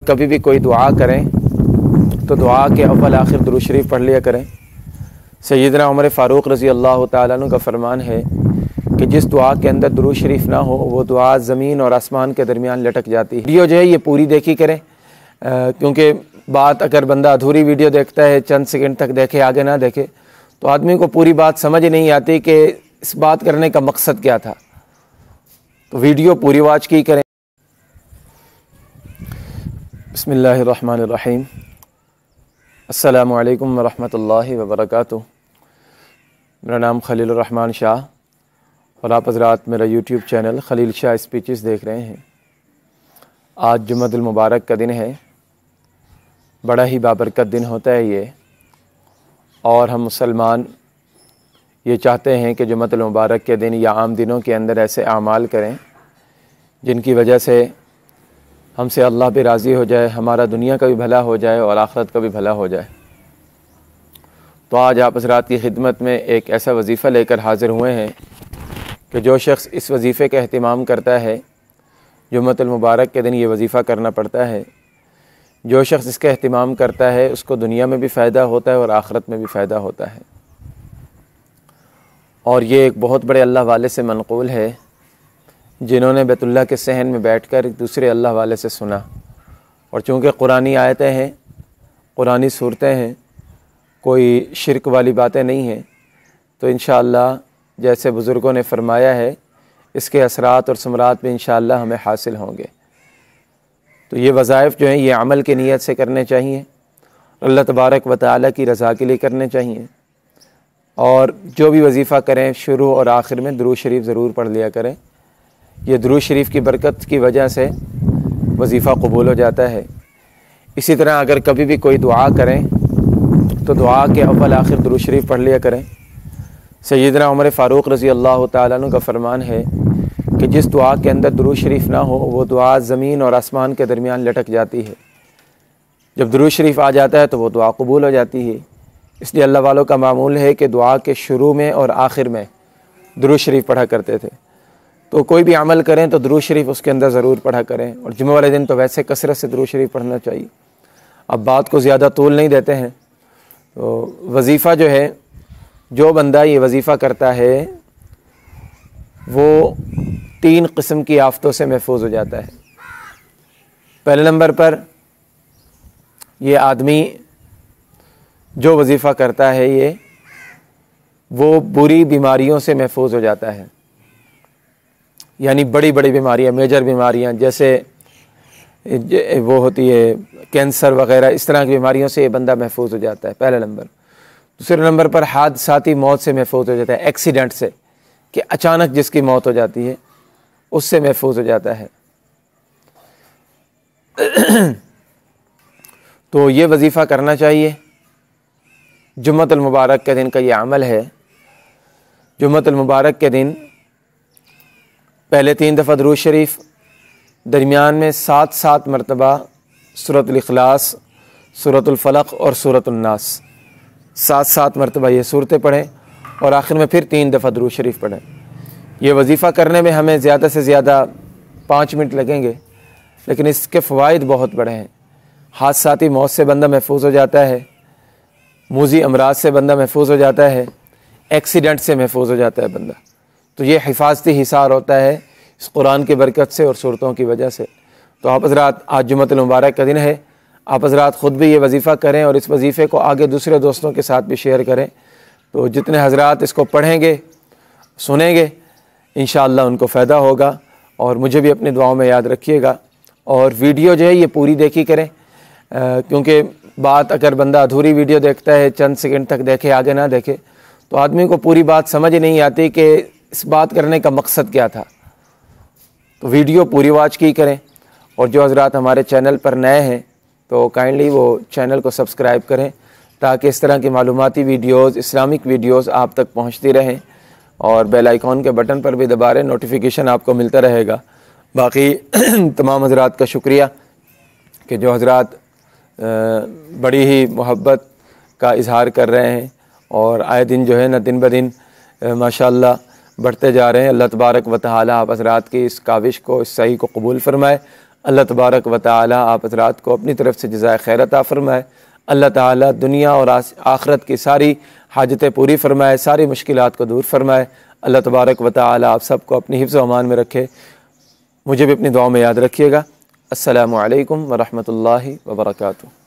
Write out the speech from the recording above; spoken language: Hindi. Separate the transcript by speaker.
Speaker 1: कभी भी कोई दुआ करें तो दुआ के अव्वल आखिर दुरूद शरीफ पढ़ लिया करें। सैयदना उमर फ़ारूक रज़ी अल्लाह तआला अन्हु का फरमान है कि जिस दुआ के अंदर दुरूद शरीफ ना हो वो दुआ ज़मीन और आसमान के दरमियान लटक जाती है। वीडियो जो है ये पूरी देखी करें, क्योंकि बात अगर बंदा अधूरी वीडियो देखता है, चंद सेकंड तक देखे आगे ना देखे, तो आदमी को पूरी बात समझ नहीं आती कि इस बात करने का मकसद क्या था। तो वीडियो पूरी वॉच की करें। बिस्मिल्लाहिर्रहमानिर्रहीम। अस्सलामु अलैकुम वरहमतुल्लाहि वबरकातुहू। मेरा नाम खलील रहमान शाह और आप हज़रात मेरा YouTube channel Khalil Shah speeches देख रहे हैं। आज जुम्मतुल मुबारक का दिन है, बड़ा ही बाबरकत दिन होता है ये, और हम मुसलमान ये चाहते हैं कि जुम्मतुल मुबारक के दिन या आम दिनों के अंदर ऐसे आमाल करें जिनकी वजह से हमसे अल्लाह भी राज़ी हो जाए, हमारा दुनिया का भी भला हो जाए और आखिरत का भी भला हो जाए। तो आज आप हज़रात की खिदमत में एक ऐसा वजीफ़ा लेकर हाज़िर हुए हैं कि जो शख्स इस वजीफ़े का अहतमाम करता है, जुम्मतुल मुबारक के दिन ये वजीफ़ा करना पड़ता है, जो शख्स इसका अहतमाम करता है उसको दुनिया में भी फ़ायदा होता है और आखिरत में भी फ़ायदा होता है। और ये एक बहुत बड़े अल्लाह वाले से मनक़ूल है जिन्होंने बैतुल्लाह के सहन में बैठकर दूसरे अल्लाह वाले से सुना। और चूँकि कुरानी आयतें हैं, कुरानी सूरतें हैं, कोई शिरक वाली बातें नहीं हैं, तो इंशाअल्लाह जैसे बुज़ुर्गों ने फ़रमाया है इसके असरात और समरात भी इंशाअल्लाह हमें हासिल होंगे। तो ये वज़ाइफ़ जो हैं ये अमल की नीयत से करने चाहिए, अल्लाह तबारक व तआला की रज़ा के लिए करने चाहिए। और जो भी वजीफ़ा करें शुरू और आखिर में दुरूद शरीफ ज़रूर पढ़ लिया करें। ये दुरूद शरीफ की बरकत की वजह से वजीफ़ा कबूल हो जाता है। इसी तरह अगर कभी भी कोई दुआ करें तो दुआ के अव्वल आखिर दुरूद शरीफ पढ़ लिया करें। सैयदना उमर फ़ारूक रज़ी अल्लाह तआला अन्हु का फरमान है कि जिस दुआ के अंदर दुरूद शरीफ ना हो वो दुआ ज़मीन और आसमान के दरमियान लटक जाती है। जब दुरूद शरीफ आ जाता है तो वो दुआ कबूल हो जाती है। इसलिए अल्लाह वालों का मामूल है कि दुआ के शुरू में और आखिर में दुरूद शरीफ पढ़ा करते थे। तो कोई भी अमल करें तो दुरूद शरीफ उसके अंदर ज़रूर पढ़ा करें। और जुम्मे वाले दिन तो वैसे कसरत से दुरूद शरीफ पढ़ना चाहिए। अब बात को ज़्यादा तूल नहीं देते हैं। तो वजीफ़ा जो है, जो बंदा ये वजीफ़ा करता है वो 3 किस्म की आफ़तों से महफूज हो जाता है। पहले नंबर पर ये आदमी जो वजीफ़ा करता है ये वो बुरी बीमारियों से महफूज हो जाता है। यानी बड़ी बड़ी बीमारियां, मेजर बीमारियां जैसे वो होती है कैंसर वगैरह, इस तरह की बीमारियों से ये बंदा महफूज हो जाता है, पहले नंबर। दूसरे नंबर पर हादसाती मौत से महफूज हो जाता है, एक्सीडेंट से, कि अचानक जिसकी मौत हो जाती है उससे महफूज हो जाता है। तो ये वजीफ़ा करना चाहिए। जुम्मतुल मुबारक के दिन का ये अमल है। जुम्मतुल मुबारक के दिन पहले 3 दफ़ा दुरूद शरीफ, दरमियान में 7-7 मरतबा सूरतुल इखलास, सूरतुल फलक और सूरतुल नास, 7-7 मरतबा ये सूरतें पढ़ें और आखिर में फिर 3 दफ़ा दुरूद शरीफ पढ़ें। ये वजीफ़ा करने में हमें ज़्यादा से ज़्यादा 5 मिनट लगेंगे, लेकिन इसके फ़वाइद बहुत बड़े हैं। हादसाती मौत से बंदा महफूज हो जाता है, मूज़ी अमराज से बंदा महफूज हो जाता है, एक्सीडेंट से महफूज हो जाता है बंदा। तो ये हिफाजती हिसार होता है इस कुरान की बरकत से और सूरतों की वजह से। तो आप हज़रात, आज जुम्मतुल मुबारक का दिन है, आप हज़रात ख़ुद भी ये वजीफ़ा करें और इस वजीफ़े को आगे दूसरे दोस्तों के साथ भी शेयर करें। तो जितने हज़रात इसको पढ़ेंगे, सुनेंगे, इंशाअल्लाह उनको फ़ायदा होगा। और मुझे भी अपनी दुआओं में याद रखिएगा। और वीडियो जो है ये पूरी देखी करें, क्योंकि बात अगर बंदा अधूरी वीडियो देखता है, चंद सेकंड तक देखे आगे ना देखे, तो आदमी को पूरी बात समझ नहीं आती कि इस बात करने का मकसद क्या था। तो वीडियो पूरी वॉच की करें। और जो हज़रात हमारे चैनल पर नए हैं तो काइंडली वो चैनल को सब्सक्राइब करें ताकि इस तरह की मालूमाती वीडियोज़, इस्लामिक वीडियोज़ आप तक पहुँचती रहें। और बेल आइकॉन के बटन पर भी दबा लें, नोटिफिकेशन आपको मिलता रहेगा। बाकी तमाम हज़रात का शुक्रिया कि जो हज़रात बड़ी ही मोहब्बत का इजहार कर रहे हैं और आए दिन जो है ना दिन ब दिन माशाअल्लाह बढ़ते जा रहे हैं। अल्लाह तबारक व तआला आप हज़रात की इस काविश को, इस सही को कबूल फ़रमाए। अल्लाह तबारक व तआला आप हज़रात को अपनी तरफ से जज़ाए खैर अता फ़रमाए। अल्लाह ताला दुनिया और आखिरत की सारी हाजतें पूरी फ़रमाए, सारी मुश्किलात को दूर फ़रमाए। अल्लाह तबारक व तआला आप सबको अपनी हिफ्ज़ व अमान में रखे। मुझे भी अपनी दुआ में याद रखिएगा। अस्सलामु अलैकुम व रहमतुल्लाहि व बरकातुहू।